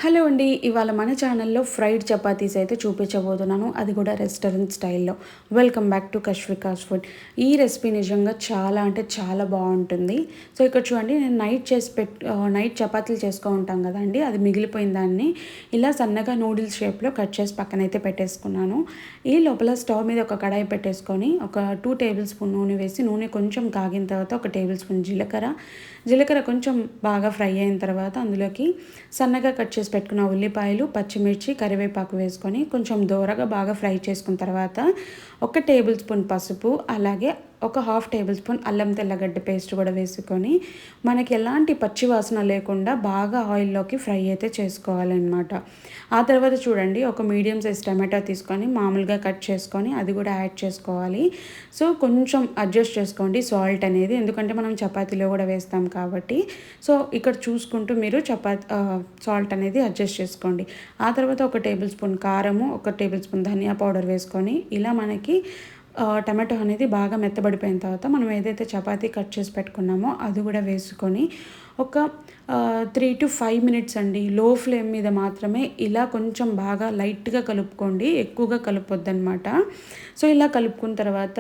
Hello అండి. ఇవాళ మన ఛానల్‌లో ఫ్రైడ్ చపాతీస్ అయితే చూపించబోతున్నాను. అది కూడా రెస్టారెంట్ స్టైల్‌లో. వెల్కమ్ బ్యాక్ టు కష్వికాస్ ఫుడ్. ఈ రెసిపీ నిజంగా చాలా అంటే చాలా బాగుంటుంది. సో ఇక్కడ చూడండి, నేను నైట్ చపాతీలు ఉంటాం కదండి, అది మిగిలిపోయిన దాన్ని ఇలా సన్నగా నూడిల్స్ షేప్లో కట్ చేసి పక్కనైతే పెట్టేసుకున్నాను. ఈ లోపల స్టవ్ మీద ఒక కడాయి పెట్టేసుకొని ఒక 2 టేబుల్ స్పూన్ నూనె వేసి, నూనె కొంచెం కాగిన తర్వాత ఒక టేబుల్ స్పూన్ జీలకర్ర కొంచెం బాగా ఫ్రై అయిన తర్వాత అందులోకి సన్నగా కట్ చేసి పెట్టుకున్న ఉల్లిపాయలు, పచ్చిమిర్చి, కరివేపాకు వేసుకొని కొంచెం దోరగా బాగా ఫ్రై చేసుకున్న తర్వాత ఒక టేబుల్ స్పూన్ పసుపు, అలాగే ఒక హాఫ్ టేబుల్ స్పూన్ అల్లం తెల్లగడ్డ పేస్ట్ కూడా వేసుకొని మనకి ఎలాంటి పచ్చి వాసన లేకుండా బాగా ఆయిల్లోకి ఫ్రై అయితే చేసుకోవాలన్నమాట. ఆ తర్వాత చూడండి, ఒక మీడియం సైజ్ టమాటో తీసుకొని మామూలుగా కట్ చేసుకొని అది కూడా యాడ్ చేసుకోవాలి. సో కొంచెం అడ్జస్ట్ చేసుకోండి సాల్ట్ అనేది, ఎందుకంటే మనం చపాతీలో కూడా వేస్తాం కాబట్టి. సో ఇక్కడ చూసుకుంటూ మీరు సాల్ట్ అనేది అడ్జస్ట్ చేసుకోండి. ఆ తర్వాత ఒక టేబుల్ స్పూన్ కారము, ఒక టేబుల్ స్పూన్ ధనియా పౌడర్ వేసుకొని ఇలా మనకి టమాటో అనేది బాగా మెత్తబడిపోయిన తర్వాత మనం ఏదైతే చపాతీ కట్ చేసి పెట్టుకున్నామో అది కూడా వేసుకొని ఒక 3 to 5 మినిట్స్ అండి, లో ఫ్లేమ్ మీద మాత్రమే ఇలా కొంచెం బాగా లైట్గా కలుపుకోండి, ఎక్కువగా కలుపువద్దనమాట. సో ఇలా కలుపుకున్న తర్వాత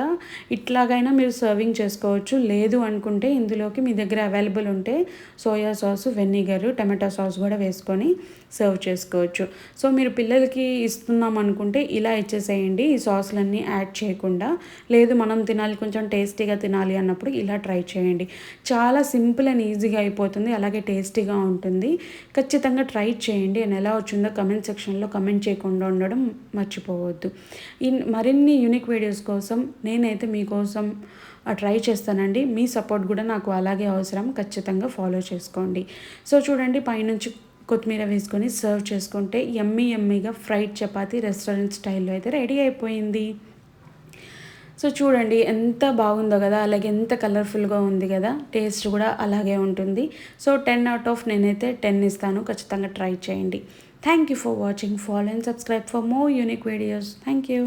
ఇట్లాగైనా మీరు సర్వింగ్ చేసుకోవచ్చు. లేదు అనుకుంటే ఇందులోకి మీ దగ్గర అవైలబుల్ ఉంటే soya sauce, vinegar, tomato sauce కూడా వేసుకొని సర్వ్ చేసుకోవచ్చు. సో మీరు పిల్లలకి ఇస్తున్నాం అనుకుంటే ఇలా ఇచ్చేసేయండి, ఈ సాస్లన్నీ యాడ్ చేయకుండా. లేదు మనం తినాలి, కొంచెం టేస్టీగా తినాలి అన్నప్పుడు ఇలా ట్రై చేయండి. చాలా సింపుల్ అండ్ ఈజీగా అయిపోతుంది, అలాగే టేస్టీగా ఉంటుంది. ఖచ్చితంగా ట్రై చేయండి. అండ్ ఎలా వచ్చిందో కమెంట్ సెక్షన్లో కమెంట్ చేయకుండా ఉండడం మర్చిపోవద్దు. మరిన్ని యూనిక్ వీడియోస్ కోసం నేనైతే మీకోసం ట్రై చేస్తానండి. మీ సపోర్ట్ కూడా నాకు అలాగే అవసరం. ఖచ్చితంగా ఫాలో చేసుకోండి. సో చూడండి, పైనుంచి కొత్తిమీర వేసుకొని సర్వ్ చేసుకుంటే యమ్మీగా ఫ్రైడ్ చపాతీ రెస్టారెంట్ స్టైల్లో అయితే రెడీ అయిపోయింది. సో చూడండి ఎంత బాగుందో కదా, అలాగే ఎంత కలర్ఫుల్గా ఉంది కదా, టేస్ట్ కూడా అలాగే ఉంటుంది. సో 10 out of నేనైతే 10 ఇస్తాను. ఖచ్చితంగా ట్రై చేయండి. Thank you for watching. Follow and subscribe for more unique videos. Thank you.